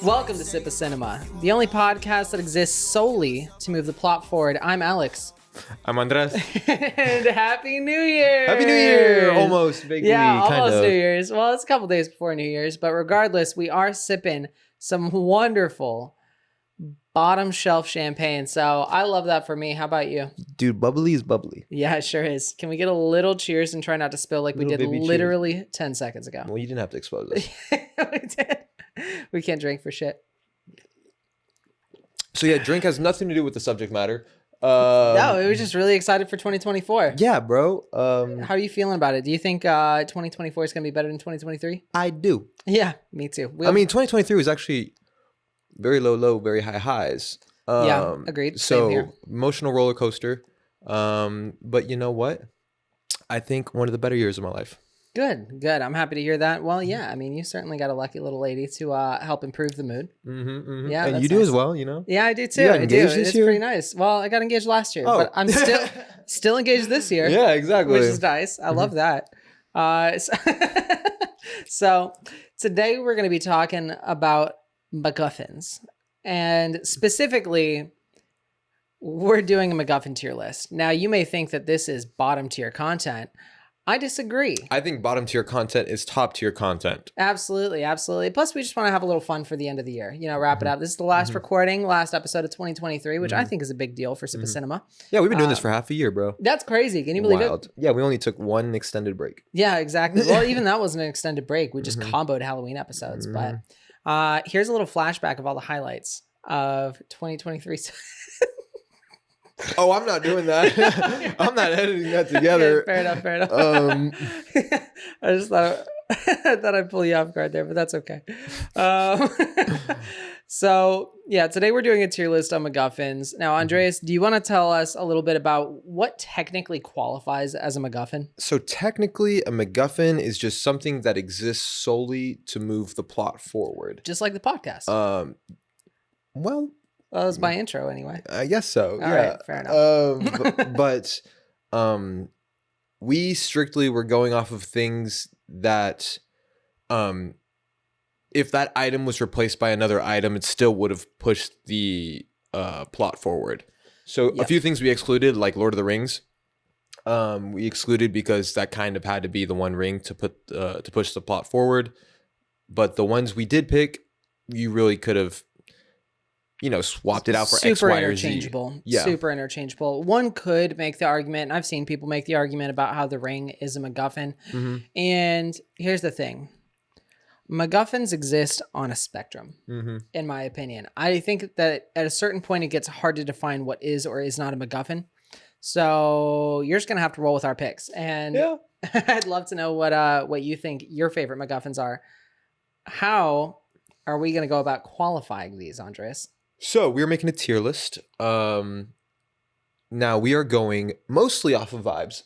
Welcome to Sip of Cinema, the only podcast that exists solely to move the plot forward. I'm Alex. I'm Andres. And Happy New Year! Happy New Year! Almost, vaguely, almost kind of. New Year's. Well, it's a couple days before New Year's, but regardless, we are sipping some wonderful bottom shelf champagne. So I love that for me. How about you? Dude, bubbly is bubbly. Yeah, it sure is. Can we get a little cheers and try not to spill like we did literally 10 seconds ago? Well, you didn't have to expose us. We did. We can't drink for shit. So yeah, drink has nothing to do with the subject matter. No, we were just really excited for 2024. Yeah, bro. How are you feeling about it? Do you think 2024 is going to be better than 2023? I do. Yeah, me too. 2023 was actually very low, very high highs. Yeah, agreed. So Same here. Emotional roller coaster. But you know what? I think one of the better years of my life. Good. I'm happy to hear that. Well, yeah, I mean, you certainly got a lucky little lady to help improve the mood. Yeah, and you do nice. as well, you know? Yeah, I do too. You got engaged It's this year? pretty nice. Well, I got engaged last year, but I'm still engaged this year. Yeah, exactly. Which is nice. I love that. So today we're going to be talking about MacGuffins. And specifically, we're doing a MacGuffin tier list. Now, you may think that this is bottom tier content. I disagree. I think bottom tier content is top tier content. Absolutely. Plus, we just want to have a little fun for the end of the year. You know, wrap it up. This is the last last episode of 2023, which I think is a big deal for Sip of Cinema. Yeah, we've been doing this for half a year, bro. That's crazy. Can you believe it? Yeah, we only took one extended break. Yeah, exactly. Well, even that wasn't an extended break. We just comboed Halloween episodes. But here's a little flashback of all the highlights of 2023. Oh, I'm not doing that. I'm not editing that together. Okay, fair enough. I just thought I'd pull you off guard there, but that's okay. So yeah, today we're doing a tier list on MacGuffins. Now, Andreas, do you want to tell us a little bit about what technically qualifies as a MacGuffin? So technically, a MacGuffin is just something that exists solely to move the plot forward. Just like the podcast. Well, that was my intro anyway. I guess so. All right, fair enough. But we strictly were going off of things that, if that item was replaced by another item, it still would have pushed the plot forward. So a few things we excluded, like Lord of the Rings, we excluded because that kind of had to be the one ring to push the plot forward. But the ones we did pick, you really could have, swapped it out for X, Y, or Z. Super interchangeable. One could make the argument, and I've seen people make the argument about how the ring is a MacGuffin. And here's the thing. MacGuffins exist on a spectrum, in my opinion. I think that at a certain point, it gets hard to define what is or is not a MacGuffin. So you're just going to have to roll with our picks. And I'd love to know what you think your favorite MacGuffins are. How are we going to go about qualifying these, Andres? So we're making a tier list. Now we are going mostly off of vibes.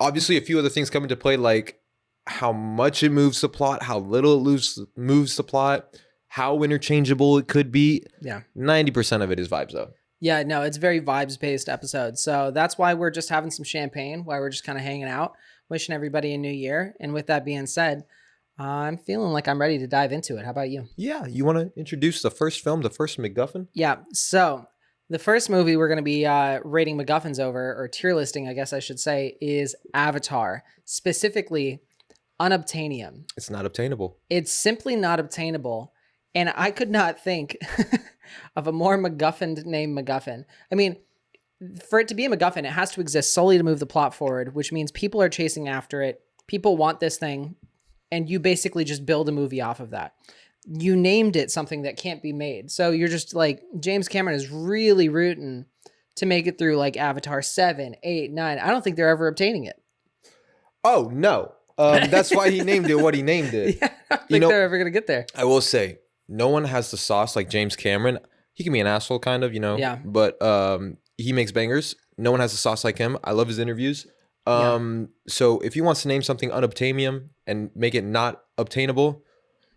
Obviously, a few other things come into play, like how much it moves the plot, how little it moves the plot, how interchangeable it could be. Yeah. 90% of it is vibes, though. Yeah, no, it's very vibes-based episode. So that's why we're just having some champagne, why we're just kind of hanging out, wishing everybody a new year. And with that being said, I'm feeling like I'm ready to dive into it. How about you? Yeah. You want to introduce the first film, the first MacGuffin? Yeah. So the first movie we're going to be rating MacGuffins over, or tier listing, I guess I should say, is Avatar, specifically Unobtainium. It's not obtainable. It's simply not obtainable. And I could not think of a more MacGuffin named MacGuffin. I mean, for it to be a MacGuffin, it has to exist solely to move the plot forward, which means people are chasing after it. People want this thing. And you basically just build a movie off of that. You named it something that can't be made. So you're just like, James Cameron is really rooting to make it through like Avatar 7, 8, 9. I don't think they're ever obtaining it. Oh, no. That's why he named it what he named it. Yeah, I don't think they're ever going to get there. I will say, no one has the sauce like James Cameron. He can be an asshole, kind of, Yeah. But he makes bangers. No one has the sauce like him. I love his interviews. So if he wants to name something unobtainium and make it not obtainable,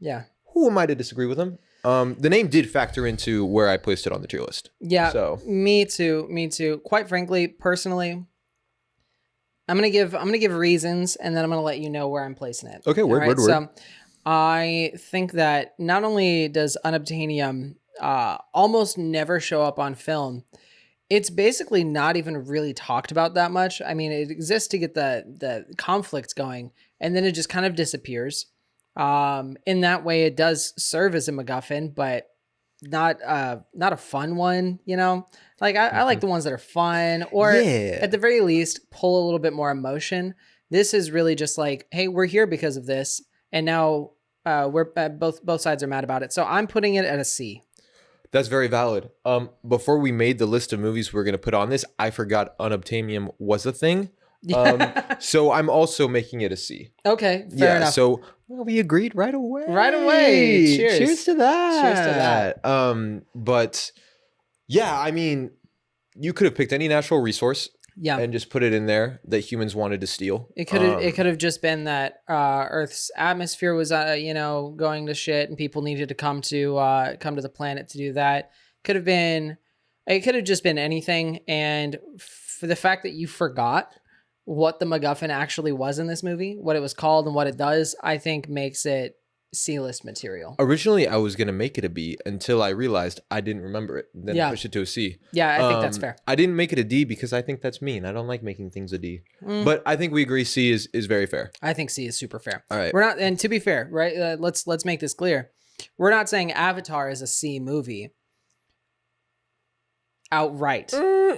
who am I to disagree with him? The name did factor into where I placed it on the tier list. Yeah, so me too. Quite frankly, personally, I'm gonna give reasons, and then I'm gonna let you know where I'm placing it. Okay, word. So I think that not only does unobtainium almost never show up on film, it's basically not even really talked about that much. I mean, it exists to get the conflict going, and then it just kind of disappears. In that way, it does serve as a MacGuffin, but not a fun one. You know, like I like the ones that are fun, or at the very least, pull a little bit more emotion. This is really just like, hey, we're here because of this, and now we're both sides are mad about it. So I'm putting it at a C. That's very valid. Before we made the list of movies we're going to put on this, I forgot unobtainium was a thing. So I'm also making it a C. Okay, fair enough. So we agreed right away. Right away. Cheers. Cheers to that. Cheers to that. But yeah, I mean, you could have picked any natural resource. Yeah. And just put it in there that humans wanted to steal. It could have just been that Earth's atmosphere was going to shit, and people needed to come to the planet to do that. It could have just been anything. And for the fact that you forgot what the MacGuffin actually was in this movie, what it was called and what it does, I think makes it C-list material. Originally, I was going to make it a B until I realized I didn't remember it. Then I pushed it to a C. Yeah, I think that's fair. I didn't make it a D because I think that's mean. I don't like making things a D. But I think we agree C is very fair. I think C is super fair. All right. We're not, and to be fair, right? Let's make this clear. We're not saying Avatar is a C movie outright.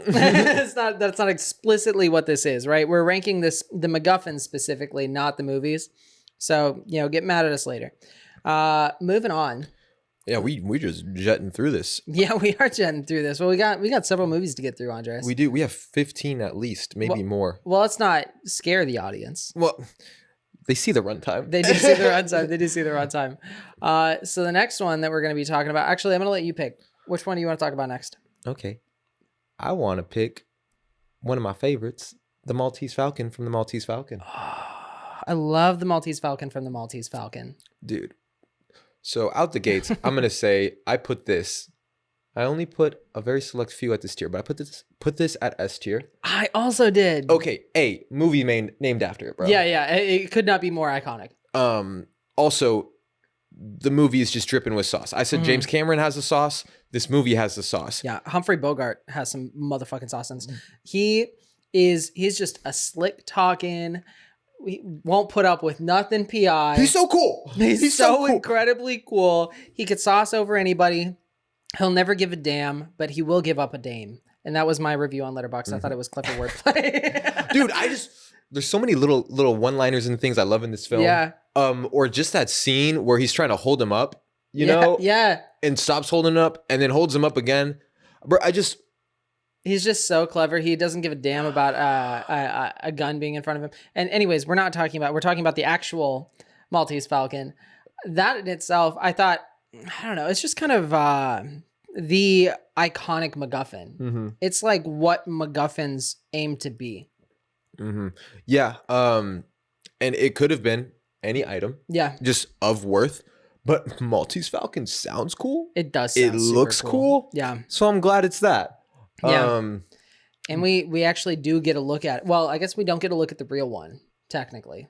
That's not explicitly what this is, right? We're ranking the MacGuffins specifically, not the movies. So, get mad at us later. Moving on. Yeah, we just jetting through this. Yeah, we are jetting through this. Well, we got several movies to get through, Andres. We do. We have 15 at least, maybe more. Well, let's not scare the audience. Well, they see the runtime. They do see the runtime. So the next one that we're going to be talking about, actually, I'm going to let you pick. Which one do you want to talk about next? Okay. I want to pick one of my favorites, the Maltese Falcon from the Maltese Falcon. I love the Maltese Falcon from the Maltese Falcon. Dude. So out the gates, I'm going to say I only put a very select few at this tier, but I put this at S tier. I also did. Okay, A, movie named after it, bro. Yeah. It could not be more iconic. Also, the movie is just dripping with sauce. I said James Cameron has the sauce. This movie has the sauce. Yeah, Humphrey Bogart has some motherfucking sauce in this. He's just a slick talking. He won't put up with nothing PI. He's so cool. He's so cool. Incredibly cool. He could sauce over anybody. He'll never give a damn, but he will give up a dame. And that was my review on Letterboxd. I thought it was clever wordplay. Dude, there's so many little one-liners and things I love in this film. Yeah. Or just that scene where he's trying to hold him up, you know? Yeah. And stops holding him up and then holds him up again. Bro, he's just so clever. He doesn't give a damn about a gun being in front of him. And anyways, we're talking about the actual Maltese Falcon. That in itself, I thought, I don't know, it's just kind of the iconic MacGuffin. Mm-hmm. It's like what MacGuffins aim to be. Mm-hmm. Yeah. And it could have been any item. Yeah. Just of worth. But Maltese Falcon sounds cool. It does sound It looks cool. Yeah. So I'm glad it's that. Yeah. And we actually do get a look at it. Well, I guess we don't get a look at the real one, technically.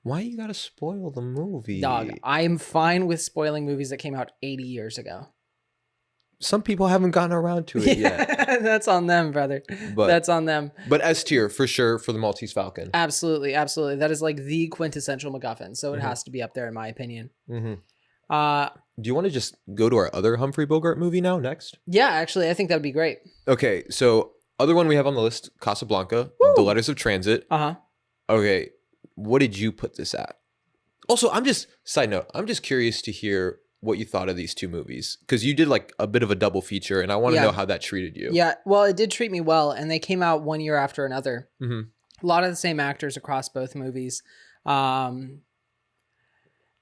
Why you gotta spoil the movie? Dog, I'm fine with spoiling movies that came out 80 years ago. Some people haven't gotten around to it yet. That's on them, brother. That's on them. But S tier for sure for the Maltese Falcon. Absolutely. That is like the quintessential MacGuffin. So it has to be up there in my opinion. Mm-hmm. Do you want to just go to our other Humphrey Bogart movie now next? Yeah, actually, I think that would be great. Okay, so other one we have on the list, Casablanca, The Letters of Transit. Uh-huh. Okay, what did you put this at? Also, side note, I'm just curious to hear what you thought of these two movies, because you did like a bit of a double feature, and I want to know how that treated you. Yeah, well, it did treat me well, and they came out one year after another. Mm-hmm. A lot of the same actors across both movies. And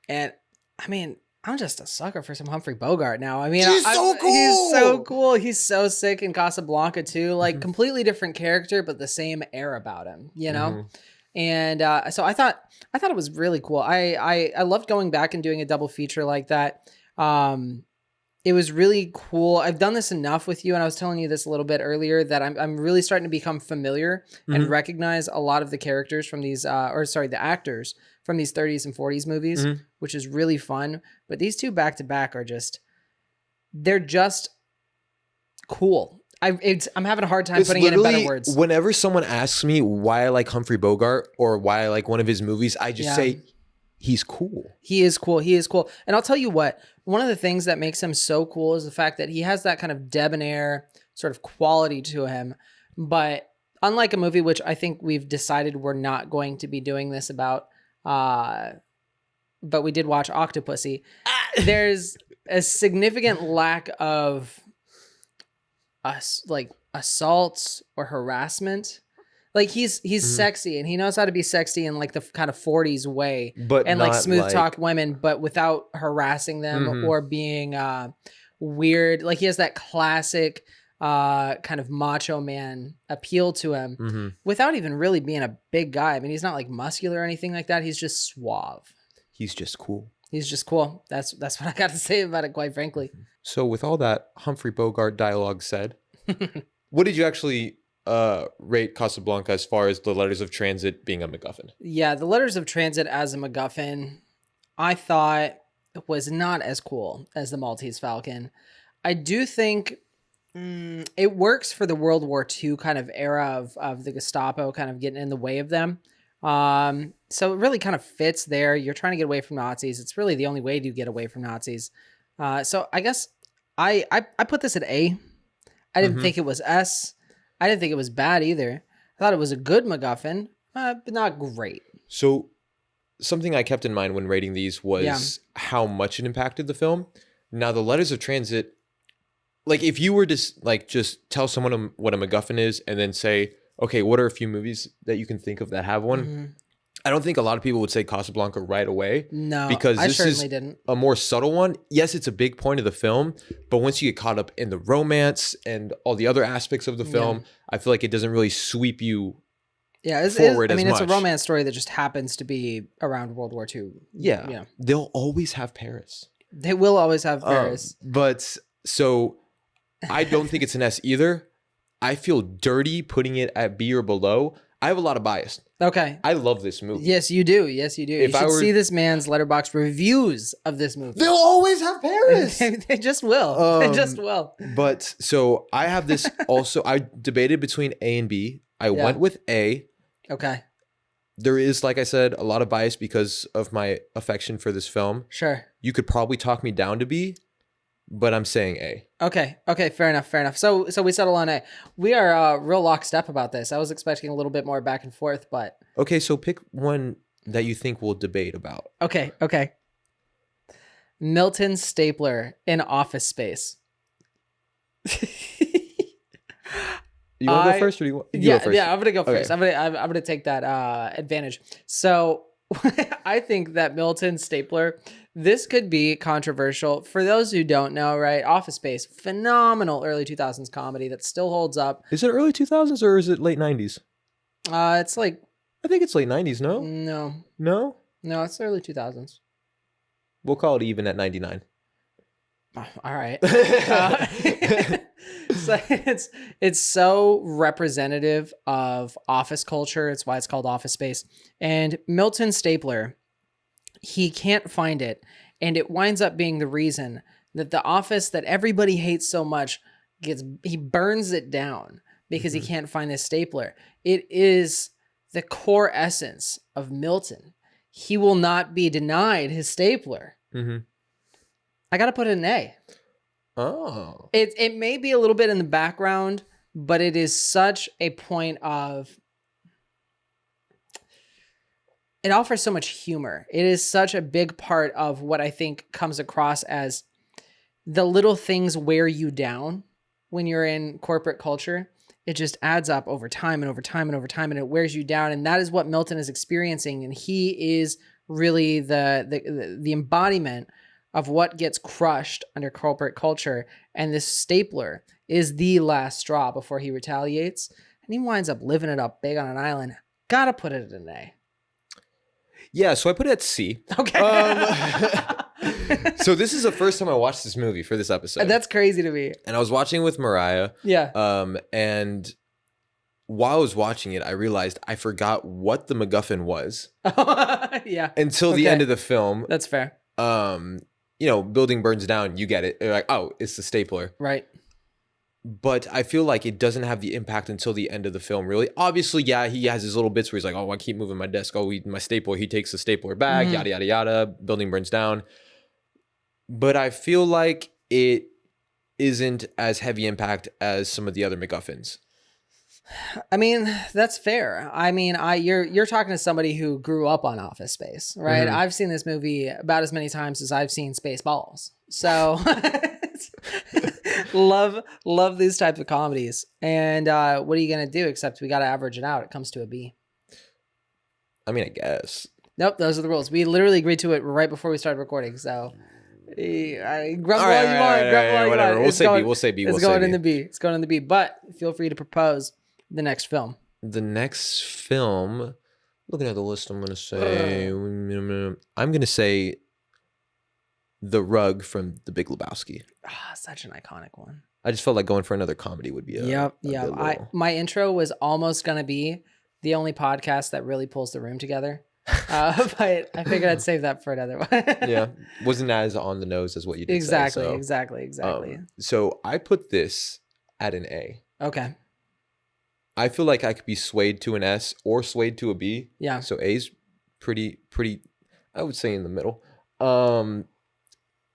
I mean, I'm just a sucker for some Humphrey Bogart now. I mean, he's so cool. He's so cool. He's so sick in Casablanca too. Like completely different character, but the same air about him, you know? Mm-hmm. And so I thought it was really cool. I loved going back and doing a double feature like that. it was really cool. I've done this enough with you, and I was telling you this a little bit earlier, that I'm really starting to become familiar and recognize a lot of the characters from these, the actors from these 30s and 40s movies, which is really fun. But these two back to back are they're just cool. I'm having a hard time putting it in better words. Whenever someone asks me why I like Humphrey Bogart or why I like one of his movies, I just say he's cool. He is cool. He is cool. And I'll tell you what, one of the things that makes him so cool is the fact that he has that kind of debonair sort of quality to him. But unlike a movie, which I think we've decided we're not going to be doing this about, but we did watch Octopussy, there's a significant lack of assaults or harassment. Like he's sexy, and he knows how to be sexy in like the kind of 40s way, but and like smooth talk women, but without harassing them or being weird. Like he has that classic kind of macho man appeal to him without even really being a big guy. I mean, he's not like muscular or anything like that. He's just suave. He's just cool. He's just cool. That's what I got to say about it, quite frankly. So with all that Humphrey Bogart dialogue said, what did you actually rate Casablanca as far as the letters of transit being a MacGuffin? Yeah, the letters of transit as a MacGuffin, I thought was not as cool as the Maltese Falcon. I do think it works for the World War II kind of era of the Gestapo kind of getting in the way of them. So it really kind of fits there. You're trying to get away from Nazis. It's really the only way to get away from Nazis. So I guess I put this at A. I didn't think it was S. I didn't think it was bad either. I thought it was a good MacGuffin, but not great. So something I kept in mind when rating these was how much it impacted the film. Now, the letters of transit, like if you were to like just tell someone what a MacGuffin is and then say, okay, what are a few movies that you can think of that have one? I don't think a lot of people would say Casablanca right away. No, because I this certainly is didn't. a more subtle one. Yes, it's a big point of the film, but once you get caught up in the romance and all the other aspects of the film, I feel like it doesn't really sweep you forward as much. It's a romance story that just happens to be around World War II. Yeah. You know. They'll always have Paris. They will always have Paris. But so I don't think it's an S either. I feel dirty putting it at B or below. I have a lot of bias. Okay. I love this movie. Yes, you do. Yes, you do. You should see this man's Letterboxd reviews of this movie. They'll always have Paris. They just will. They just will. But so I have this also. I debated between A and B. I went with A. Okay. There is, like I said, a lot of bias because of my affection for this film. Sure. You could probably talk me down to B, but I'm saying A. Okay. Fair enough. So we settle on A. We are real lockstep about this. I was expecting a little bit more back and forth, but okay. So pick one that you think we'll debate about. Okay. Milton Stapler in Office Space. You want to go first, or do you want? Go first? Yeah. I'm gonna go first. Okay. I'm gonna take that advantage. So I think that Milton Stapler. This could be controversial. For those who don't know, right? Office Space, phenomenal early 2000s comedy that still holds up. Is it early 2000s or is it late 90s? It's like... I think it's late 90s, no? No, it's early 2000s. We'll call it even at 99. Oh, all right. So it's so representative of office culture. It's why it's called Office Space. And Milton Stapler... he can't find it, and it winds up being the reason that the office that everybody hates so much he burns it down because he can't find this stapler. It is the core essence of Milton. He will not be denied his stapler. I got to put it in A. Oh. It may be a little bit in the background, but it is such a point of... it offers so much humor. It is such a big part of what I think comes across as the little things wear you down when you're in corporate culture. It just adds up over time and over time and over time, and it wears you down. And that is what Milton is experiencing. And he is really the embodiment of what gets crushed under corporate culture. And this stapler is the last straw before he retaliates. And he winds up living it up big on an island. Gotta put it in an A. Yeah, so I put it at C. Okay. So this is the first time I watched this movie for this episode. That's crazy to me. And I was watching with Mariah. Yeah. And while I was watching it, I realized I forgot what the MacGuffin was. Yeah. Until the end of the film. That's fair. Building burns down, you get it. You're like, oh, it's the stapler. Right. But I feel like it doesn't have the impact until the end of the film, really. Obviously, yeah, he has his little bits where he's like, oh, I keep moving my desk. Oh, my stapler. He takes the stapler back, yada, yada, yada. Building burns down. But I feel like it isn't as heavy impact as some of the other MacGuffins. I mean, that's fair. I mean, you're talking to somebody who grew up on Office Space, right? Mm-hmm. I've seen this movie about as many times as I've seen Spaceballs. So love these types of comedies. And what are you gonna do? Except we got to average it out. It comes to a B. I mean, I guess. Nope, those are the rules. We literally agreed to it right before we started recording. So grumble all you want. Whatever. We'll say B. It's going in the B. It's going in the B. But feel free to propose the next film. The next film, looking at the list, I'm going to say The Rug from The Big Lebowski. Such an iconic one. I just felt like going for another comedy would be My intro was almost going to be the only podcast that really pulls the room together. But I figured I'd save that for another one. Yeah. Wasn't as on the nose as what you did Exactly. So I put this at an A. Okay. I feel like I could be swayed to an S or swayed to a B. Yeah. So A's pretty, I would say in the middle.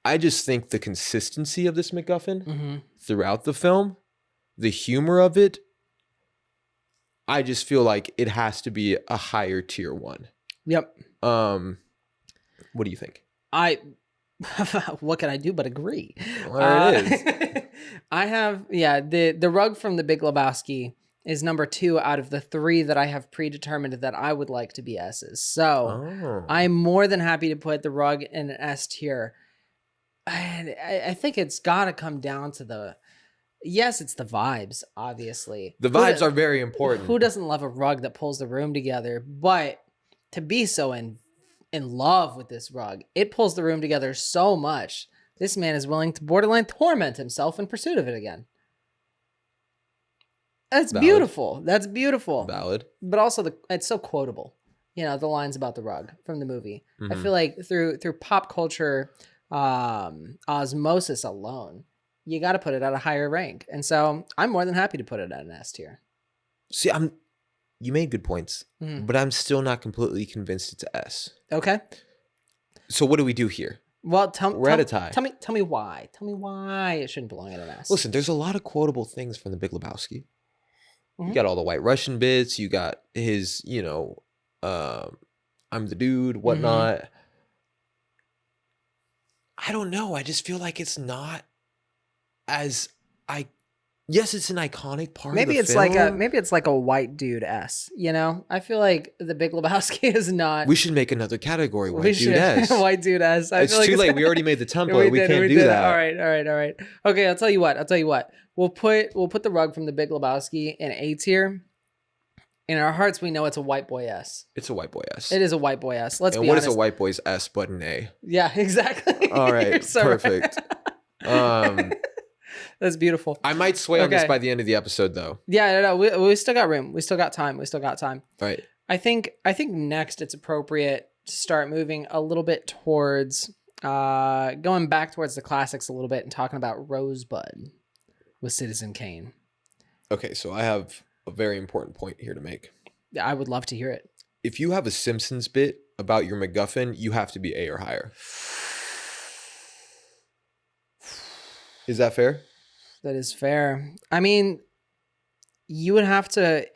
I just think the consistency of this MacGuffin throughout the film, the humor of it, I just feel like it has to be a higher tier one. Yep. What do you think? What can I do but agree? Well, there it is. I have, the Rug from The Big Lebowski is number 2 out of the 3 that I have predetermined that I would like to be S's. So I'm more than happy to put The Rug in an S tier. And I think it's got to come down to yes, it's the vibes, obviously. The vibes are very important. Who doesn't love a rug that pulls the room together? But to be so in love with this rug, it pulls the room together so much. This man is willing to borderline torment himself in pursuit of it again. That's Valid. Beautiful. That's beautiful. Valid. But also it's so quotable. The lines about the rug from the movie. I feel like through pop culture osmosis alone, you got to put it at a higher rank. And so I'm more than happy to put it at an S tier. See, you made good points, but I'm still not completely convinced it's S. Okay. So what do we do here? Well, we're at a tie. Tell me why. Tell me why it shouldn't belong at an S. Listen, there's a lot of quotable things from The Big Lebowski. You got all the White Russian bits. You got his, I'm the dude, whatnot. I don't know. I just feel like it's not as yes, it's an iconic part of the film. Maybe it's like a white dude S, I feel like The Big Lebowski is not. We should make another category, white dude S. White dude S. It's too late. We already made the template. We can't do that. All right. Okay, I'll tell you what. We'll put The Rug from The Big Lebowski in A tier. In our hearts, we know it's a white boy S. It's a white boy S. It is a white boy S. Let's be honest. And what is a white boy's S but an A? Yeah, exactly. All right, so perfect. That's beautiful. I might sway on this by the end of the episode, though. Yeah, no. We still got room. We still got time. All right. I think next it's appropriate to start moving a little bit towards going back towards the classics a little bit and talking about Rosebud with Citizen Kane. Okay, so I have a very important point here to make. Yeah, I would love to hear it. If you have a Simpsons bit about your MacGuffin, you have to be A or higher. Is that fair? That is fair. I mean, you would have to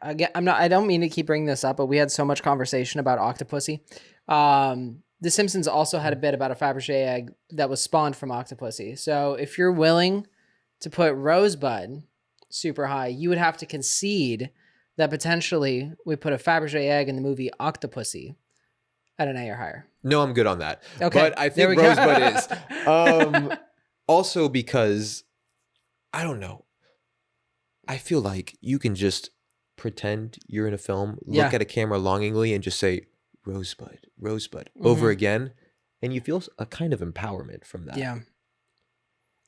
I don't mean to keep bringing this up, but we had so much conversation about Octopussy. The Simpsons also had a bit about a Fabergé egg that was spawned from Octopussy. So if you're willing to put Rosebud super high, you would have to concede that potentially we put a Fabergé egg in the movie Octopussy at an A or higher. No, I'm good on that. Okay. But I think Rosebud is. Also because, I don't know, I feel like you can just pretend you're in a film, look at a camera longingly and just say, Rosebud over again. And you feel a kind of empowerment from that. Yeah.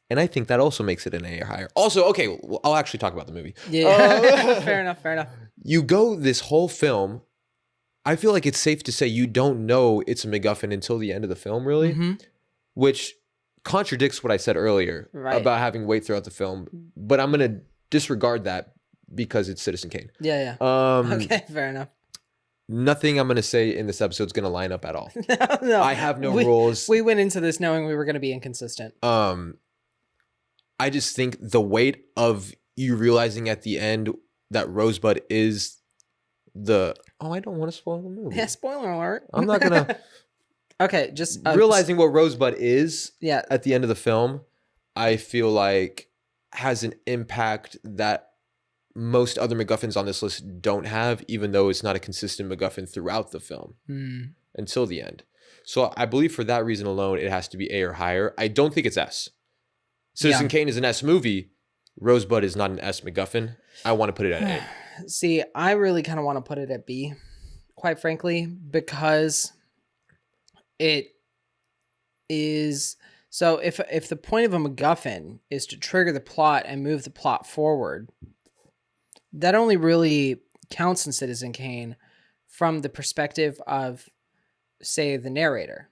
And I think that also makes it an A or higher. Also, okay, well, I'll actually talk about the movie. Yeah. Fair enough. You go this whole film, I feel like it's safe to say you don't know it's a MacGuffin until the end of the film, really, which contradicts what I said earlier about having weight throughout the film. But I'm going to disregard that because it's Citizen Kane. Yeah. Okay, fair enough. Nothing I'm going to say in this episode is going to line up at all. No. I have no rules. We went into this knowing we were going to be inconsistent. I just think the weight of you realizing at the end that Rosebud is the... Oh, I don't want to spoil the movie. Yeah, spoiler alert. I'm not going to... Okay, just... realizing what Rosebud is at the end of the film, I feel like has an impact that most other MacGuffins on this list don't have, even though it's not a consistent MacGuffin throughout the film until the end. So I believe for that reason alone, it has to be A or higher. I don't think it's S. Citizen Kane is an S movie. Rosebud is not an S MacGuffin. I want to put it at A. See, I really kind of want to put it at B, quite frankly, because it is... So if the point of a MacGuffin is to trigger the plot and move the plot forward, that only really counts in Citizen Kane from the perspective of, say, the narrator,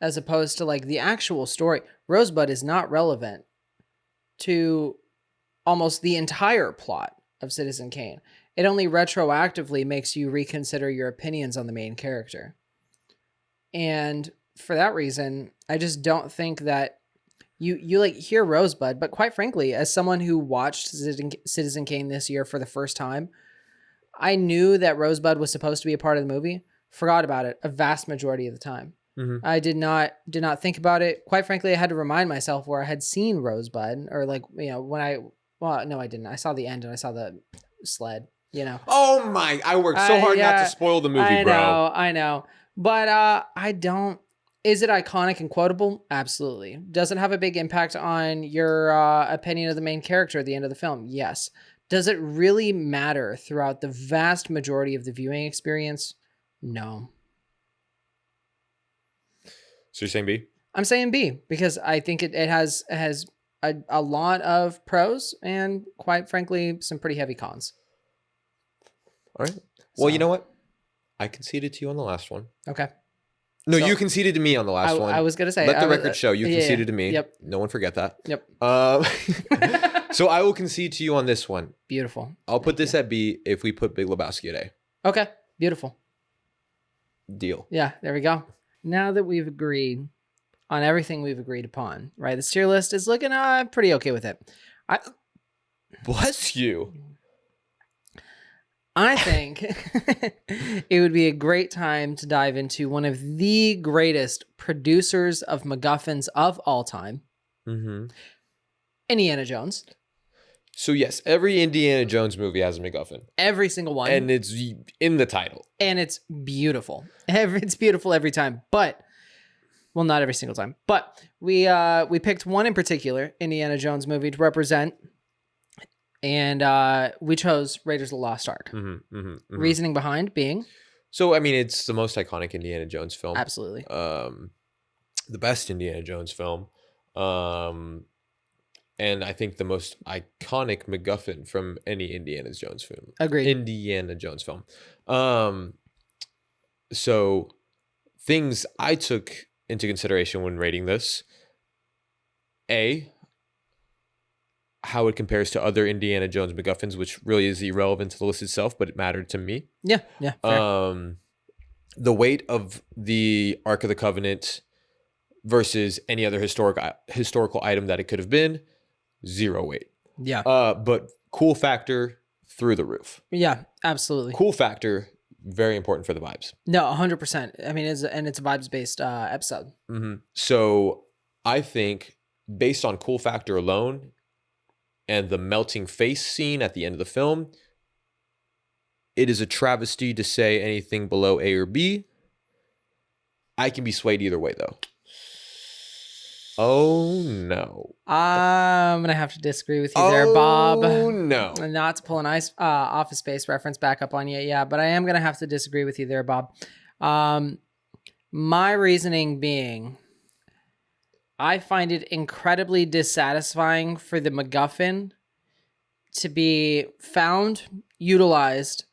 as opposed to like the actual story. Rosebud is not relevant to almost the entire plot of Citizen Kane. It only retroactively makes you reconsider your opinions on the main character. And for that reason, I just don't think that you like hear Rosebud, but quite frankly, as someone who watched Citizen Kane this year for the first time, I knew that Rosebud was supposed to be a part of the movie, forgot about it a vast majority of the time. I did not think about it. Quite frankly, I had to remind myself where I had seen Rosebud, or like, no, I didn't. I saw the end and I saw the sled, Oh my, I worked so hard not to spoil the movie, bro. I know. But I don't. Is it iconic and quotable? Absolutely. Does it have a big impact on your opinion of the main character at the end of the film? Yes. Does it really matter throughout the vast majority of the viewing experience? No. So you're saying B? I'm saying B because I think it has a lot of pros and, quite frankly, some pretty heavy cons. All right. Well, you know what? I conceded to you on the last one. Okay. No, you conceded to me on the last one. I was going to say. Let the record show. You conceded to me. Yep. No one forget that. Yep. So I will concede to you on this one. Beautiful. I'll put this at B if we put Big Lebowski at A. Okay. Beautiful. Deal. Yeah, there we go. Now that we've agreed on everything we've agreed upon, right? This tier list is looking pretty okay with it. Bless you. I think it would be a great time to dive into one of the greatest producers of MacGuffins of all time, Indiana Jones. So yes, every Indiana Jones movie has a MacGuffin. Every single one. And it's in the title. And it's beautiful. It's beautiful every time. But, well, not every single time. But we picked one in particular, Indiana Jones movie, to represent. And we chose Raiders of the Lost Ark. Reasoning behind being? So, I mean, it's the most iconic Indiana Jones film. Absolutely. The best Indiana Jones film. And I think the most iconic MacGuffin from any Indiana Jones film. Agreed. Indiana Jones film. So things I took into consideration when rating this. A, how it compares to other Indiana Jones MacGuffins, which really is irrelevant to the list itself, but it mattered to me. Yeah. Fair. The weight of the Ark of the Covenant versus any other historical item that it could have been. 0 weight. Yeah. But cool factor through the roof. Yeah, absolutely. Cool factor, very important for the vibes. No, 100%. I mean, it's a vibes-based episode. So I think based on cool factor alone and the melting face scene at the end of the film, it is a travesty to say anything below A or B. I can be swayed either way, though. Oh, no. I'm going to have to disagree with you there, Bob. Oh, no. Not to pull a nice Office Space reference back up on you, yeah, but I am going to have to disagree with you there, Bob. My reasoning being, I find it incredibly dissatisfying for the MacGuffin to be found, utilized,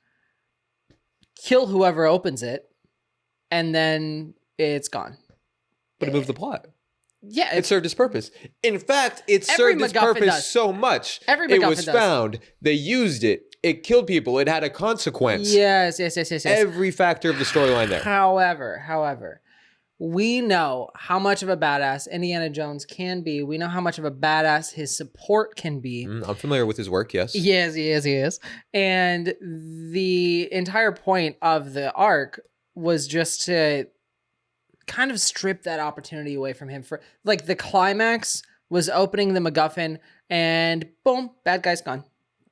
kill whoever opens it, and then it's gone. But it moved the plot. Yeah, It served its purpose. In fact, it served its purpose so much. It was found. They used it. It killed people. It had a consequence. Yes. Every factor of the storyline there. However, we know how much of a badass Indiana Jones can be. We know how much of a badass his support can be. I'm familiar with his work, yes. Yes, he is. And the entire point of the arc was just to kind of strip that opportunity away from him. For like, the climax was opening the MacGuffin and boom, bad guy's gone.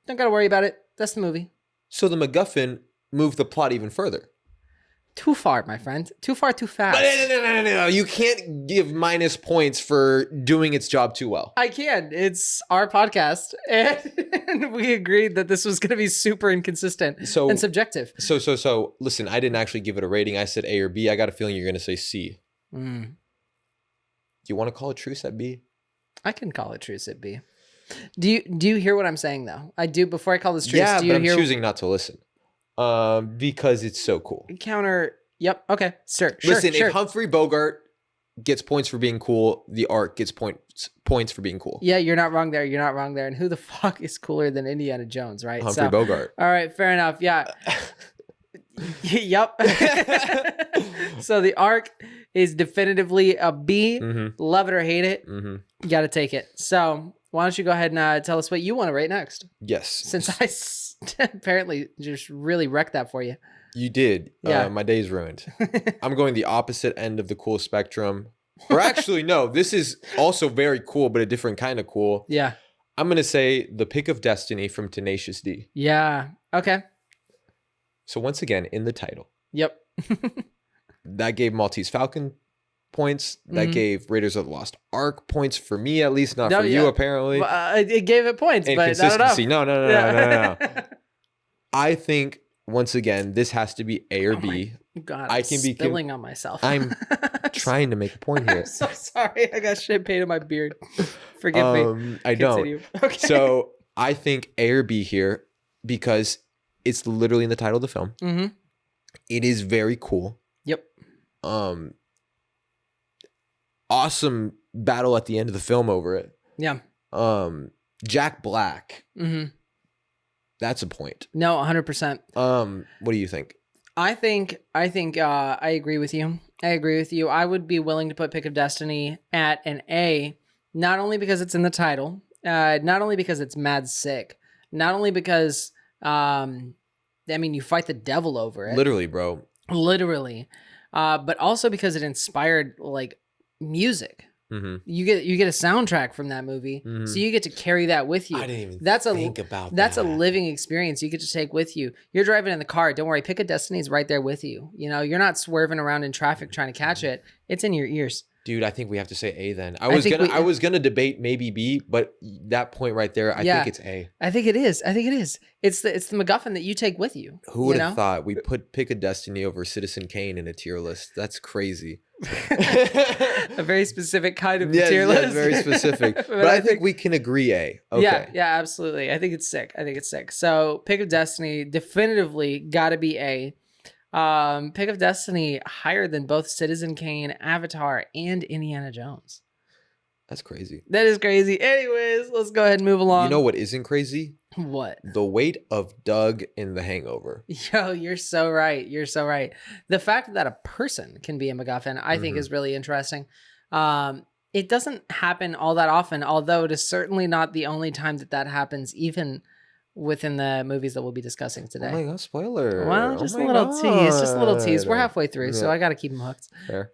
Don't gotta worry about it. That's the movie. So the MacGuffin moved the plot even further. Too far, my friend. Too far, too fast. No. You can't give minus points for doing its job too well. I can. It's our podcast. And we agreed that this was going to be super inconsistent and subjective. So listen, I didn't actually give it a rating. I said A or B. I got a feeling you're going to say C. Do you want to call it truce at B? I can call it truce at B. Do you hear what I'm saying, though? I do. Before I call this truce, yeah, do you but I'm hear... choosing not to listen. Because it's so cool. Counter. Yep. Okay. Sure. Listen, if Humphrey Bogart gets points for being cool, the Ark gets points for being cool. Yeah, you're not wrong there. And who the fuck is cooler than Indiana Jones, right? Humphrey Bogart. All right. Fair enough. Yeah. Yep. So the Ark is definitively a B. Love it or hate it. You got to take it. So why don't you go ahead and tell us what you want to rate next? Yes. Since I apparently just really wrecked that for you. You did. Yeah. My day's ruined. I'm going the opposite end of the cool spectrum. Or actually, no, this is also very cool, but a different kind of cool. Yeah. I'm going to say The Pick of Destiny from Tenacious D. Yeah. Okay. So once again, in the title. Yep. That gave Maltese Falcon points. That gave Raiders of the Lost Ark points for me, at least, not for you, apparently. It gave it points, but consistency. not enough. No. I think, once again, this has to be A or B. God, I'm spilling on myself. I'm trying to make a point here. I'm so sorry. I got shit painted in my beard. Forgive me. I don't. Okay. So I think A or B here because it's literally in the title of the film. It is very cool. Yep. Awesome battle at the end of the film over it. Yeah. Jack Black. That's a point. No, 100%. What do you think? I think I agree with you. I would be willing to put Pick of Destiny at an A, not only because it's in the title, not only because it's mad sick, not only because you fight the devil over it. Literally, bro. Literally. But also because it inspired like music. You get a soundtrack from that movie, so you get to carry that with you. I didn't even think about that. That's a living experience you get to take with you. You're driving in the car. Don't worry, Pick of Destiny is right there with you. You know, you're not swerving around in traffic trying to catch it. It's in your ears. Dude, I think we have to say A then. I was gonna debate maybe B, but that point right there, I think it's A. I think it is. It's the MacGuffin that you take with you. Who would have thought we put Pick of Destiny over Citizen Kane in a tier list? That's crazy. A very specific kind of tier list. Very specific. but I think we can agree A. Okay. Yeah, absolutely. I think it's sick. So Pick of Destiny definitively got to be A. Pick of Destiny higher than both Citizen Kane, Avatar, and Indiana Jones. That's crazy. That is crazy. Anyways, let's go ahead and move along. You know what isn't crazy? What? The weight of Doug in The Hangover. Yo, you're so right. The fact that a person can be a MacGuffin, I think, is really interesting. It doesn't happen all that often, although it is certainly not the only time that happens, even within the movies that we'll be discussing today. Oh my god, spoiler. Well, just a little tease. We're halfway through, so I got to keep them hooked. Fair.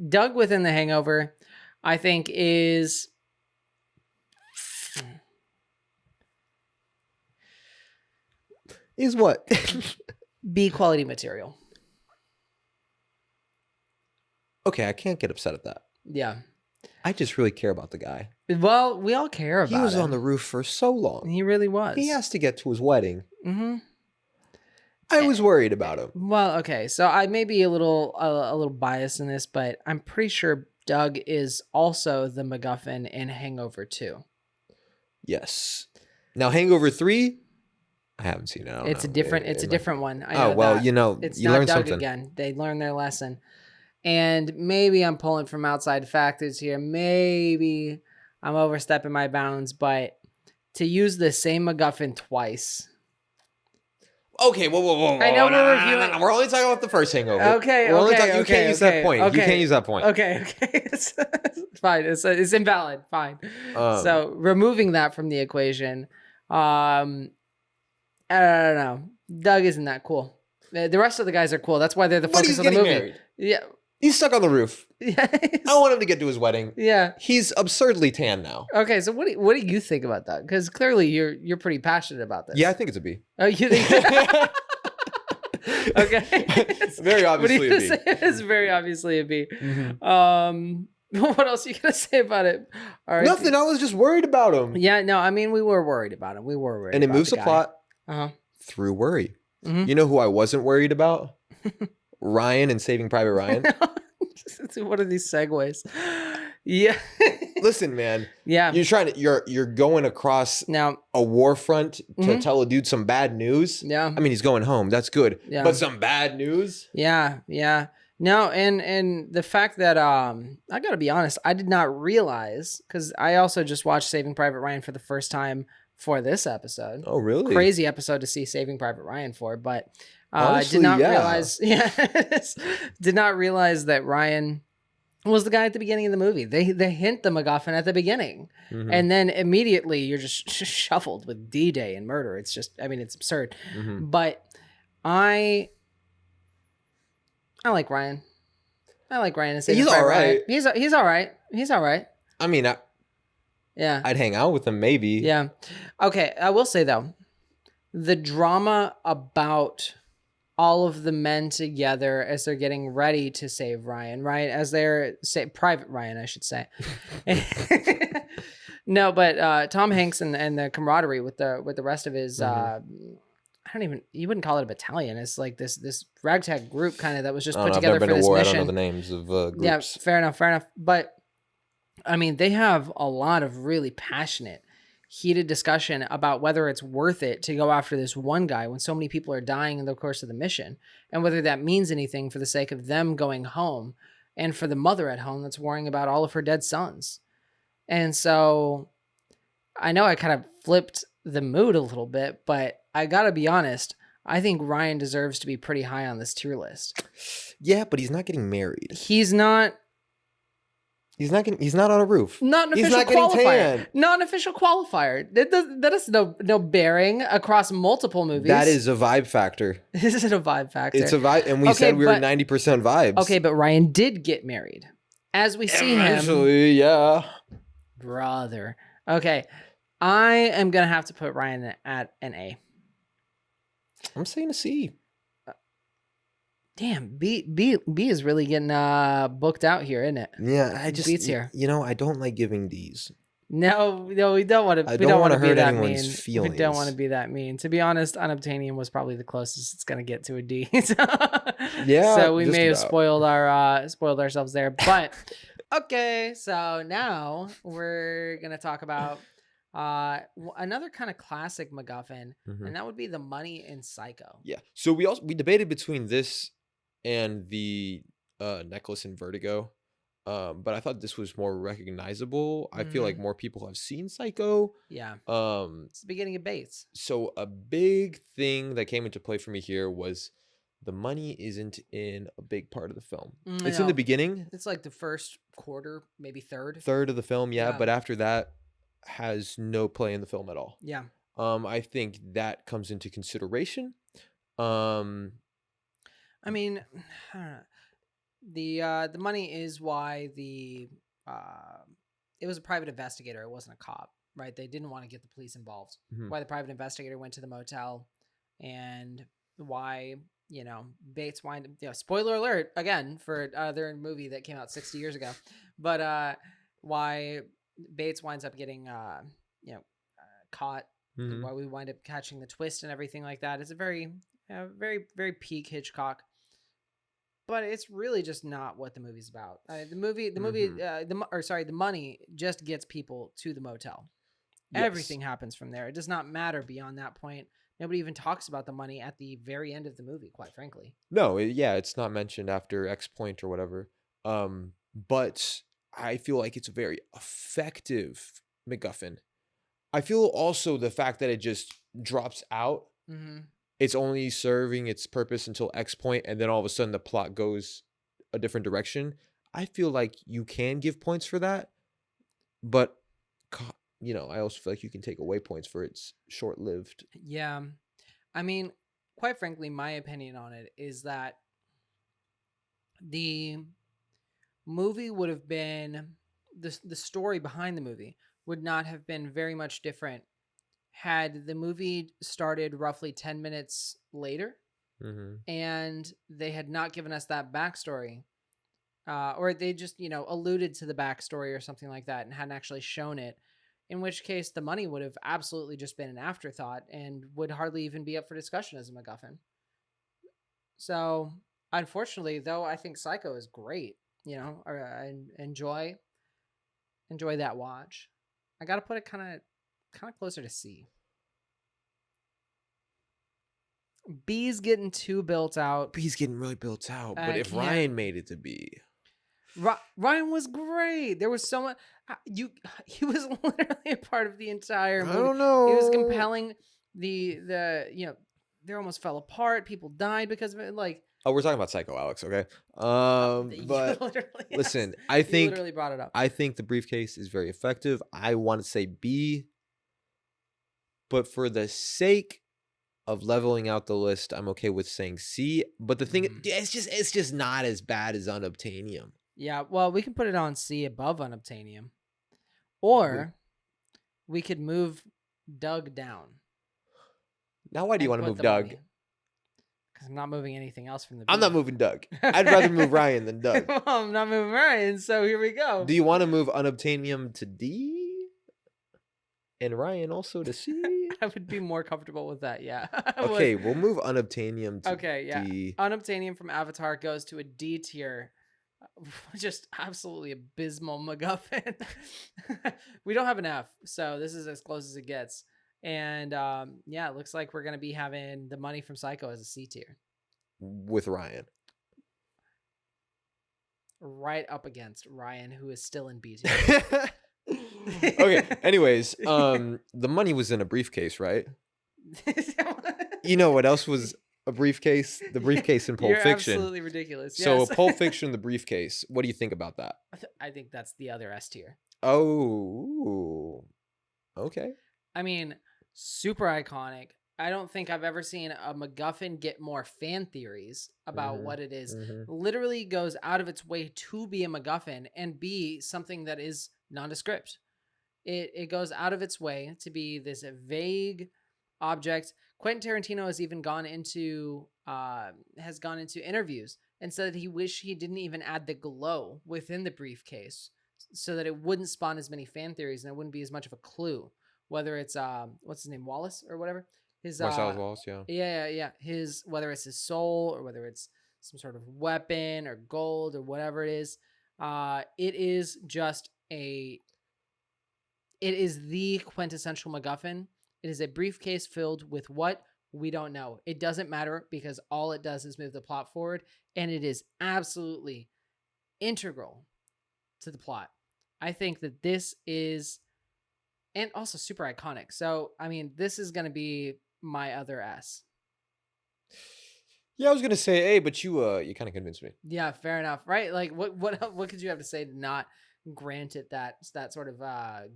Doug within The Hangover, I think, is... Is what? B quality material. Okay, I can't get upset at that. Yeah. I just really care about the guy. Well, we all care about him. He was on the roof for so long. He really was. He has to get to his wedding. I was worried about him. Well, okay, so I may be a little biased in this, but I'm pretty sure Doug is also the MacGuffin in Hangover 2. Yes. Now, Hangover 3, I haven't seen it. I don't It's know. a different one. I know well, that. It's you not learned Doug something. again. They learned their lesson. And maybe I'm pulling from outside factors here. Maybe I'm overstepping my bounds, but to use the same MacGuffin twice. Okay, whoa. I know we're reviewing. No. We're only talking about the first Hangover. Okay, You can't use that point. You can't use that point. Okay. It's fine. It's invalid. Fine. So removing that from the equation, I don't know. Doug isn't that cool. The rest of the guys are cool. That's why they're the focus of the movie. Married. Yeah. He's stuck on the roof. Yeah. I want him to get to his wedding. Yeah. He's absurdly tan now. Okay, so what do you think about that? Because clearly you're pretty passionate about this. Yeah, I think it's a B. Oh, you think? Okay. Very obviously a B. It's very obviously a B. Mm-hmm. What else are you gonna say about it? All right. Nothing. I was just worried about him. Yeah. No. I mean, we were worried about him. We were worried. And it about moves the plot Uh-huh. through worry. Mhm. You know who I wasn't worried about? Ryan and Saving Private Ryan. What are these segues? Yeah. Listen, man. Yeah. You're going across Now. a war front to tell a dude some bad news. Yeah. I mean, he's going home. That's good. Yeah. But some bad news? Yeah. Yeah. No, and the fact that I gotta be honest, I did not realize, because I also just watched Saving Private Ryan for the first time for this episode. Oh, really? Crazy episode to see Saving Private Ryan for, but Honestly, did not yeah. realize. Yeah, did not realize that Ryan was the guy at the beginning of the movie. They hint the MacGuffin at the beginning, and then immediately you're just shuffled with D-Day and murder. It's just, I mean, it's absurd. But I like Ryan. I like Ryan. He's all right. He's all right. He's all right. I mean, Yeah. I'd hang out with him maybe. Yeah. Okay. I will say though, the drama about all of the men together as they're getting ready to save Ryan, right? As they're Private Ryan, I should say. No, but Tom Hanks and the camaraderie with the rest of his you wouldn't call it a battalion. It's like this ragtag group kind of that was just put together for this mission. I don't know the names of groups. Yeah, fair enough. But I mean, they have a lot of really passionate, heated discussion about whether it's worth it to go after this one guy when so many people are dying in the course of the mission, and whether that means anything for the sake of them going home and for the mother at home that's worrying about all of her dead sons. And so I know I kind of flipped the mood a little bit, but I gotta be honest, I think Ryan deserves to be pretty high on this tier list. Yeah, but he's not getting married. He's not on a roof. Not an official He's not getting qualifier. tan. Not an official qualifier. That has no bearing across multiple movies. That is a vibe factor. This isn't a vibe factor. It's a vibe, and we said we were 90% vibes. Okay, but Ryan did get married. As we see Eventually, yeah. Brother. Okay. I am gonna have to put Ryan at an A. I'm saying a C. Damn, B is really getting booked out here, isn't it? Yeah, I just Beats here. You know, I don't like giving D's. No, we don't want to. I don't want to hurt that anyone's mean. feelings. We don't want to be that mean. To be honest, Unobtainium was probably the closest it's gonna get to a D. Yeah. So we may have about. spoiled ourselves there. But okay, so now we're gonna talk about another kind of classic MacGuffin, and that would be the money in Psycho. Yeah. So we debated between this and the necklace in Vertigo. But I thought this was more recognizable. I feel like more people have seen Psycho. Yeah. It's the beginning of Bates. So a big thing that came into play for me here was the money isn't in a big part of the film. It's in the beginning. It's like the first quarter, maybe third. Third of the film, yeah. But after that, has no play in the film at all. Yeah. I think that comes into consideration. I mean, I don't know. The money is why it was a private investigator. It wasn't a cop, right? They didn't want to get the police involved. Why the private investigator went to the motel, and why Bates spoiler alert again for their movie that came out 60 years ago, but why Bates winds up getting caught. Why we wind up catching the twist and everything like that. It's a very very, very peak Hitchcock. But it's really just not what the movie's about. The money just gets people to the motel. Yes. Everything happens from there. It does not matter beyond that point. Nobody even talks about the money at the very end of the movie, quite frankly. No, it's not mentioned after X point or whatever. But I feel like it's a very effective MacGuffin. I feel also the fact that it just drops out. Mm-hmm. It's only serving its purpose until X point, and then all of a sudden the plot goes a different direction. I feel like you can give points for that, but I also feel like you can take away points for its short-lived. Yeah. I mean, quite frankly, my opinion on it is that the movie would have been, the story behind the movie would not have been very much different had the movie started roughly 10 minutes later, and they had not given us that backstory, or they just, alluded to the backstory or something like that and hadn't actually shown it, in which case the money would have absolutely just been an afterthought and would hardly even be up for discussion as a MacGuffin. So, unfortunately, though, I think Psycho is great. I enjoy that watch. I got to put it kind of closer to C. B's getting too built out. B's getting really built out. But if Ryan made it to B. Ryan was great. There was so much. He was literally a part of the entire movie. I don't know. He was compelling. They almost fell apart. People died because of it. Like, oh, we're talking about Psycho, Alex. Okay. But listen, I think literally brought it up. I think the briefcase is very effective. I want to say B, but for the sake of leveling out the list, I'm okay with saying C. But the thing, it's just not as bad as Unobtainium. Yeah, well, we can put it on C above Unobtainium, or we could move Doug down. Now, why do you want to move Doug? Because I'm not moving anything else from the B. I'm not moving Doug. I'd rather move Ryan than Doug. Well, I'm not moving Ryan, so here we go. Do you want to move Unobtainium to D? And Ryan also to C? I would be more comfortable with that, yeah. Okay, we'll move Unobtainium to D. Unobtainium from Avatar goes to a D tier. Just absolutely abysmal MacGuffin. We don't have an F, so this is as close as it gets. And it looks like we're going to be having the money from Psycho as a C tier. With Ryan. Right up against Ryan, who is still in B tier. Okay, anyways, the money was in a briefcase, right? You know what else was a briefcase? The briefcase in Pulp Fiction. You're absolutely ridiculous. So Pulp Fiction, the briefcase. What do you think about that? I think that's the other S tier. Oh, okay. I mean, super iconic. I don't think I've ever seen a MacGuffin get more fan theories about what it is. Literally goes out of its way to be a MacGuffin and be something that is nondescript. It goes out of its way to be this vague object. Quentin Tarantino has even gone into interviews and said that he wished he didn't even add the glow within the briefcase so that it wouldn't spawn as many fan theories and it wouldn't be as much of a clue. Whether it's what's his name, Wallace or whatever, his Marcellus Wallace, yeah, his, whether it's his soul or whether it's some sort of weapon or gold or whatever it is is just it is the quintessential MacGuffin. It is a briefcase filled with what? We don't know. It doesn't matter because all it does is move the plot forward, and it is absolutely integral to the plot. I think that this is, and also super iconic. So, I mean, this is going to be my other S. Yeah, I was going to say A, but you kind of convinced me. Yeah, fair enough. Right? Like, what could you have to say to not grant it that sort of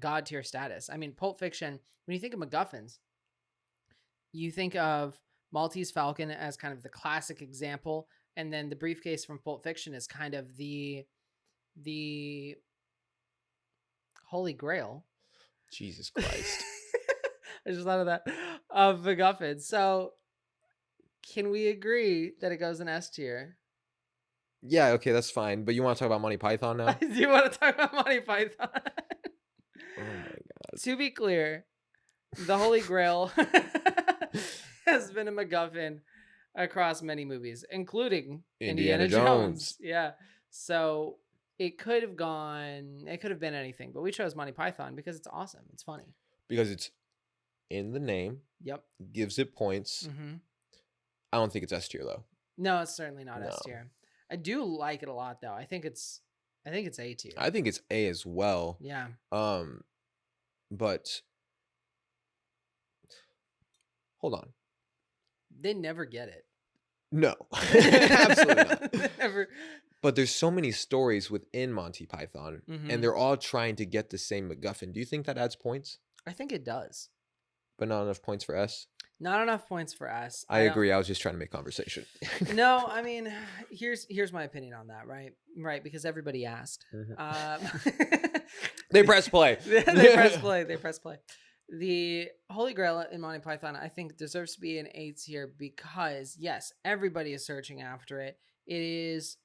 god tier status? I mean, Pulp Fiction, when you think of MacGuffins, you think of Maltese Falcon as kind of the classic example, and then the briefcase from Pulp Fiction is kind of the Holy Grail. Jesus Christ. I just thought of that. Of MacGuffin. So, can we agree that it goes in S tier? Yeah, okay, that's fine. But you want to talk about Monty Python now? Do you want to talk about Monty Python? Oh my God. To be clear, the Holy Grail has been a MacGuffin across many movies, including Indiana Indiana Jones. Jones. Yeah. So it could have been anything, but we chose Monty Python because it's awesome. It's funny. Because it's in the name, Yep. gives it points. Mm-hmm. I don't think it's S tier though. No, it's certainly not No. S tier. I do like it a lot though. I think it's A tier. I think it's A as well. Yeah. But hold on. They never get it. No. Absolutely not. Never. But there's so many stories within Monty Python, Mhm. and they're all trying to get the same MacGuffin. Do you think that adds points? I think it does. But not enough points for S? Not enough points for S. I agree. I was just trying to make conversation. No, I mean, here's my opinion on that, right? Right, because everybody asked. They press play. They press play. The Holy Grail in Monty Python, I think, deserves to be an A tier because, yes, everybody is searching after it. It is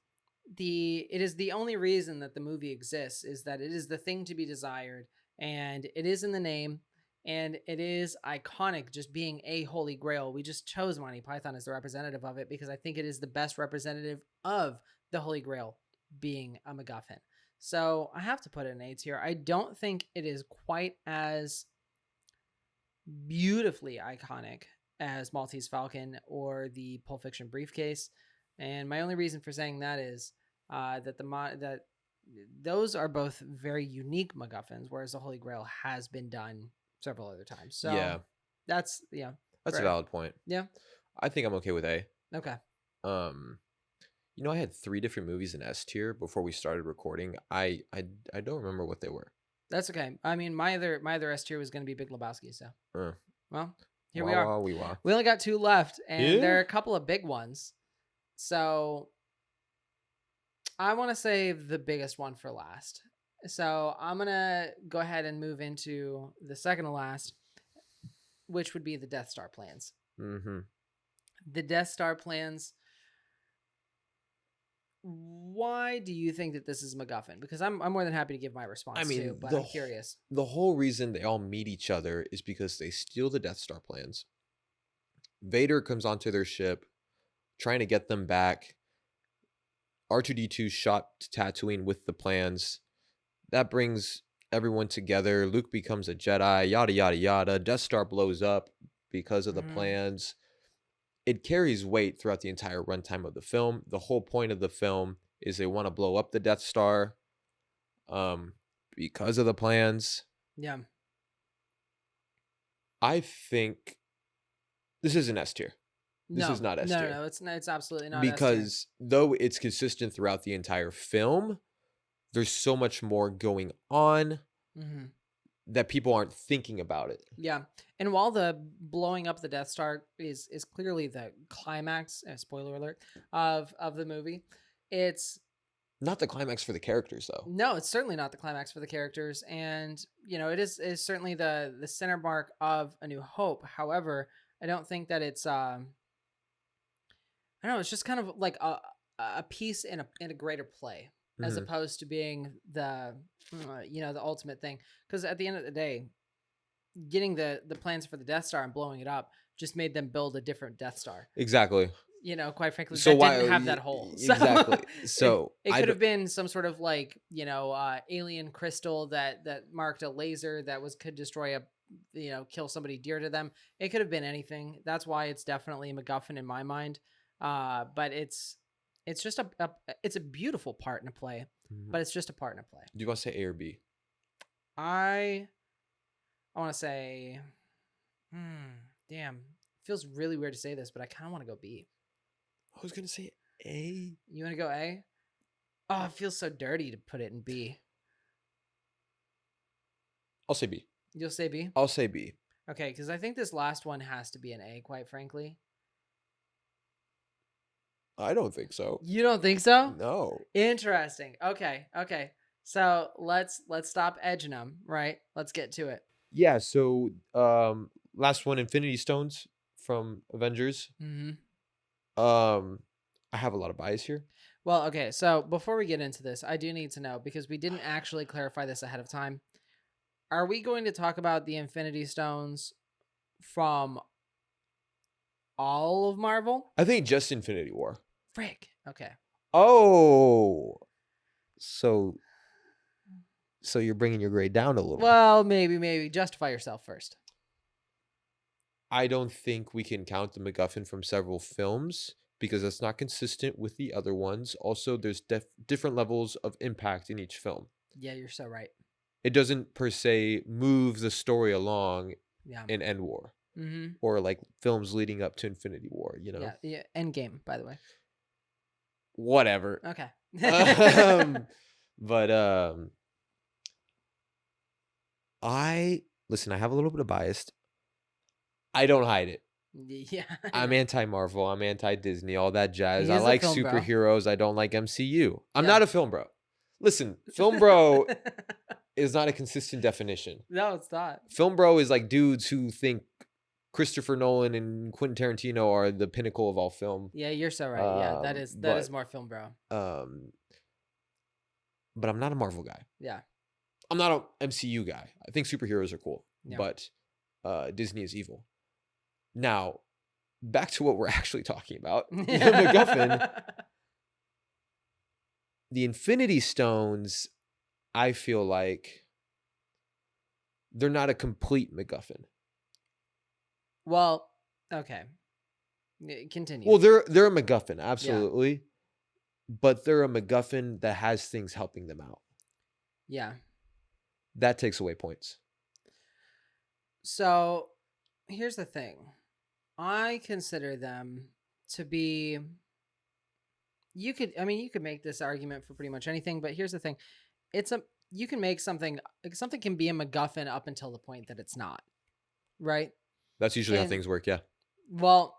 the only reason that the movie exists, is that it is the thing to be desired, and it is in the name, and it is iconic just being a Holy Grail. We just chose Monty Python as the representative of it because I think it is the best representative of the Holy Grail being a MacGuffin. So I have to put it in A tier. I don't think it is quite as beautifully iconic as Maltese Falcon or the Pulp Fiction briefcase. And my only reason for saying that is that those are both very unique MacGuffins, whereas the Holy Grail has been done several other times. So yeah, that's a great. valid point. Yeah, I think I'm okay with A. Okay. I had 3 different movies in S tier before we started recording. I don't remember what they were. That's okay. I mean, my other S tier was going to be Big Lebowski. So, well, here we are. are. We only got 2 left, and there are a couple of big ones. So I want to save the biggest one for last. So I'm going to go ahead and move into the second to last, which would be the Death Star plans. Mm-hmm. The Death Star plans. Why do you think that this is MacGuffin? Because I'm more than happy to give my response too, but I'm curious. The whole reason they all meet each other is because they steal the Death Star plans. Vader comes onto their ship, trying to get them back. R2-D2 shot to Tatooine with the plans. That brings everyone together. Luke becomes a Jedi, yada, yada, yada. Death Star blows up because of the plans. It carries weight throughout the entire runtime of the film. The whole point of the film is they want to blow up the Death Star because of the plans. Yeah. I think this is an S tier. This is not S tier. No, it's absolutely not because S tier. Though it's consistent throughout the entire film, there's so much more going on that people aren't thinking about it. Yeah. And while the blowing up the Death Star is clearly the climax, spoiler alert, of the movie, it's not the climax for the characters, though. No, it's certainly not the climax for the characters. And, it is certainly the center mark of A New Hope. However, I don't think that it's, I don't know, it's just kind of like a piece in a greater play, as opposed to being the ultimate thing. Because at the end of the day, getting the plans for the Death Star and blowing it up just made them build a different Death Star. Exactly. Quite frankly, so that didn't have that hole. Exactly. So it could have been some sort of alien crystal that marked a laser that could destroy kill somebody dear to them. It could have been anything. That's why it's definitely a MacGuffin in my mind. But it's just it's a beautiful part in a play, but it's just a part in a play. Do you want to say A or B? I want to say, damn, feels really weird to say this, but I kind of want to go B. I was going to say A. You want to go A? Oh, it feels so dirty to put it in B. I'll say B. You'll say B? I'll say B. Okay, because I think this last one has to be an A, quite frankly. I don't think so. You don't think so? No. Interesting. Okay. So let's stop edging them, right? Let's get to it. Yeah, so last one, Infinity Stones from Avengers. I have a lot of bias here. Well, okay, so before we get into this, I do need to know, because we didn't actually clarify this ahead of time. Are we going to talk about the Infinity Stones from all of Marvel? I think just Infinity War. Frick. Okay. Oh, so you're bringing your grade down a little. Well, maybe. Justify yourself first. I don't think we can count the MacGuffin from several films because that's not consistent with the other ones. Also, there's different levels of impact in each film. Yeah, you're so right. It doesn't per se move the story along in End War or like films leading up to Infinity War, you know? Yeah. Endgame, by the way. Whatever. Okay. But I have a little bit of bias. I don't hide it. Yeah. I'm anti-Marvel. I'm anti-Disney, all that jazz. He I is a like film bro. superheroes. I don't like MCU. I'm not a film bro. Listen, film bro is not a consistent definition. No, it's not. Film bro is like dudes who think Christopher Nolan and Quentin Tarantino are the pinnacle of all film. Yeah, you're so right. Yeah, that is more film bro. But I'm not a Marvel guy. Yeah. I'm not an MCU guy. I think superheroes are cool, Yeah. but Disney is evil. Now, back to what we're actually talking about. The MacGuffin. The Infinity Stones, I feel like they're not a complete MacGuffin. Well, okay. Continue. Well, they're a MacGuffin, absolutely. Yeah. But they're a MacGuffin that has things helping them out. Yeah. That takes away points. So, here's the thing. I consider them to be... You could make this argument for pretty much anything, but here's the thing. You can make something can be a MacGuffin up until the point that it's not. Right? That's usually how things work, yeah. Well,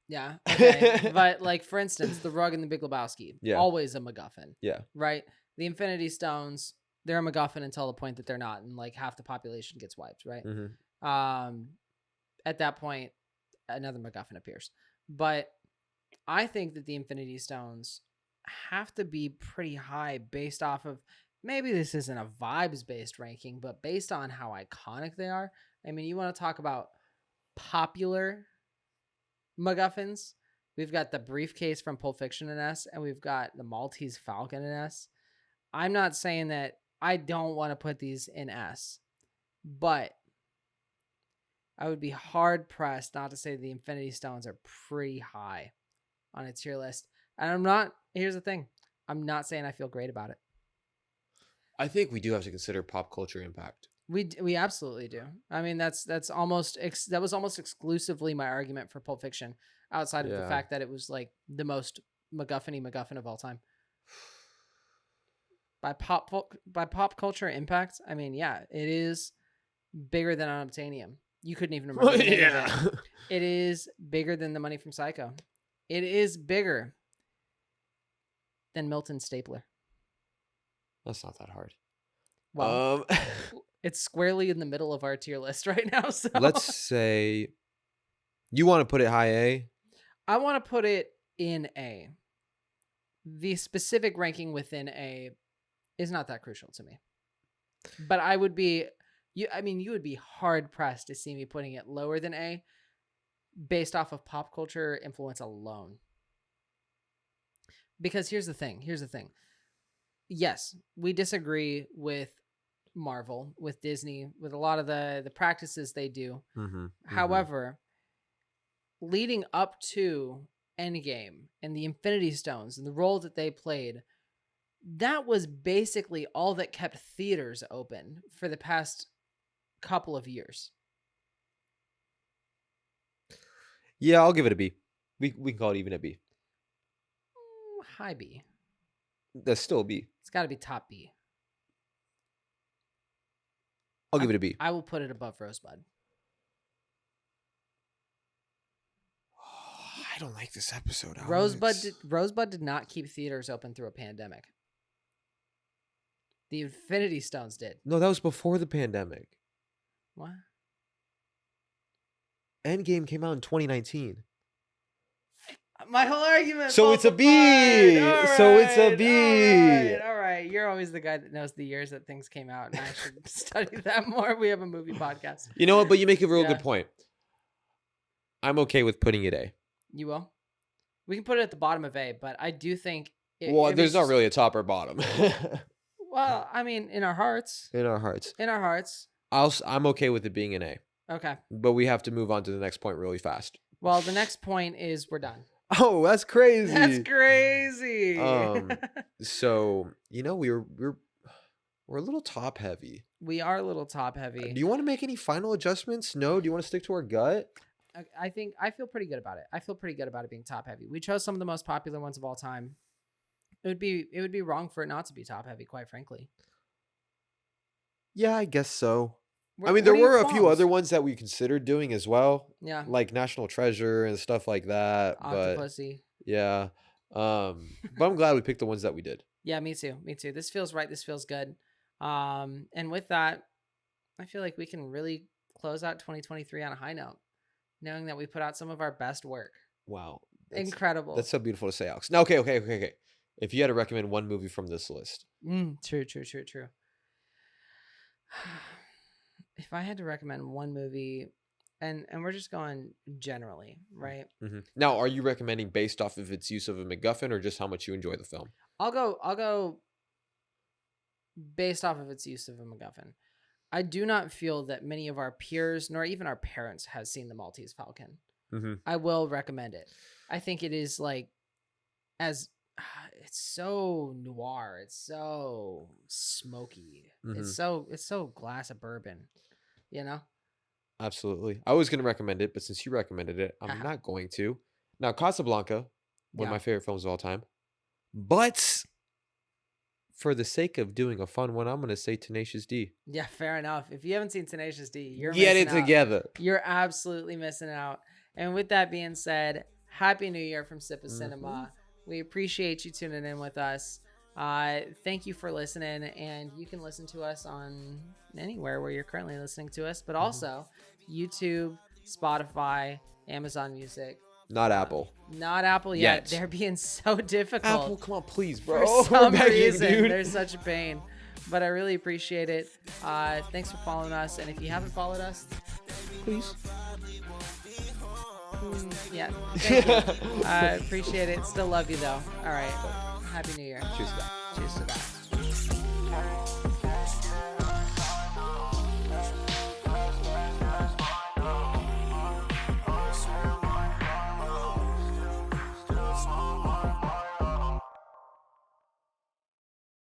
yeah. Okay. But like, for instance, the rug in the Big Lebowski, always a MacGuffin. Yeah. Right? The Infinity Stones, they're a MacGuffin until the point that they're not, and like half the population gets wiped, right? Mm-hmm. At that point, another MacGuffin appears. But I think that the Infinity Stones have to be pretty high based off of, maybe this isn't a vibes-based ranking, but based on how iconic they are. I mean, you want to talk about popular MacGuffins? We've got the briefcase from Pulp Fiction in S, and we've got the Maltese Falcon in S. I'm not saying that I don't want to put these in S, but I would be hard-pressed not to say the Infinity Stones are pretty high on a tier list. And here's the thing. I'm not saying I feel great about it. I think we do have to consider pop culture impact. We absolutely do. I mean, that was almost exclusively my argument for Pulp Fiction, outside of the fact that it was like the most MacGuffin of all time. By pop culture impact, I mean, yeah, it is bigger than Unobtainium. You couldn't even remember the name of it. It is bigger than The Money from Psycho. It is bigger than Milton's Stapler. That's not that hard. Well, it's squarely in the middle of our tier list right now. So let's say you want to put it high A. I want to put it in A. The specific ranking within A is not that crucial to me. But you would be hard pressed to see me putting it lower than A based off of pop culture influence alone. Because here's the thing. Yes, we disagree with Marvel, with Disney, with a lot of the practices they do. However, leading up to Endgame and the Infinity Stones and the role that they played, that was basically all that kept theaters open for the past couple of years. Yeah, I'll give it a B. We can call it even a B. High B. That's still a B. It's got to be top B. I'll give it a B. I will put it above Rosebud. I don't like this episode, Alex. Rosebud did not keep theaters open through a pandemic. The Infinity Stones did. No, that was before the pandemic. What? Endgame came out in 2019. My whole argument. So it's a B. So it's a B. All right. You're always the guy that knows the years that things came out, and I should study that more. We have a movie podcast. You know what? But you make a real good point. I'm okay with putting it A. You will? We can put it at the bottom of A, but I do think... There's not really a top or bottom. Well, I mean, in our hearts. In our hearts. In our hearts. I'm okay with it being an A. Okay. But we have to move on to the next point really fast. Well, the next point is we're done. Oh, that's crazy. That's crazy. So, we're a little top heavy. We are a little top heavy. Do you want to make any final adjustments? No? Do you want to stick to our gut? I feel pretty good about it. I feel pretty good about it being top heavy. We chose some of the most popular ones of all time. It would be wrong for it not to be top heavy, quite frankly. Yeah, I guess so. I mean, there were a few other ones that we considered doing as well. Yeah. Like National Treasure and stuff like that. Octopussy. But yeah. But I'm glad we picked the ones that we did. Yeah, me too. Me too. This feels right. This feels good. And with that, I feel like we can really close out 2023 on a high note, knowing that we put out some of our best work. Wow. Incredible. That's so beautiful to say, Alex. Now, okay. If you had to recommend one movie from this list. True. If I had to recommend one movie, and we're just going generally, right? Mm-hmm. Now, are you recommending based off of its use of a MacGuffin or just how much you enjoy the film? I'll go based off of its use of a MacGuffin. I do not feel that many of our peers, nor even our parents, has seen the Maltese Falcon. Mm-hmm. I will recommend it. I think it is it's so noir. It's so smoky. Mm-hmm. It's so glass of bourbon, Absolutely. I was going to recommend it, but since you recommended it, I'm not going to. Now, Casablanca, one of my favorite films of all time. But for the sake of doing a fun one, I'm going to say Tenacious D. Yeah, fair enough. If you haven't seen Tenacious D, you're get it missing out. Together. You're absolutely missing out. And with that being said, Happy New Year from Sip of Cinema. We appreciate you tuning in with us. Thank you for listening, and you can listen to us on anywhere where you're currently listening to us, but also YouTube, Spotify, Amazon Music. Not Apple. Not Apple yet. They're being so difficult. Apple, come on, please, bro. For some reason, they're such a pain. But I really appreciate it. Thanks for following us, and if you haven't followed us, please. Yeah, thank you. I appreciate it. Still love you, though. All right. Happy New Year. Cheers to that. Cheers to that.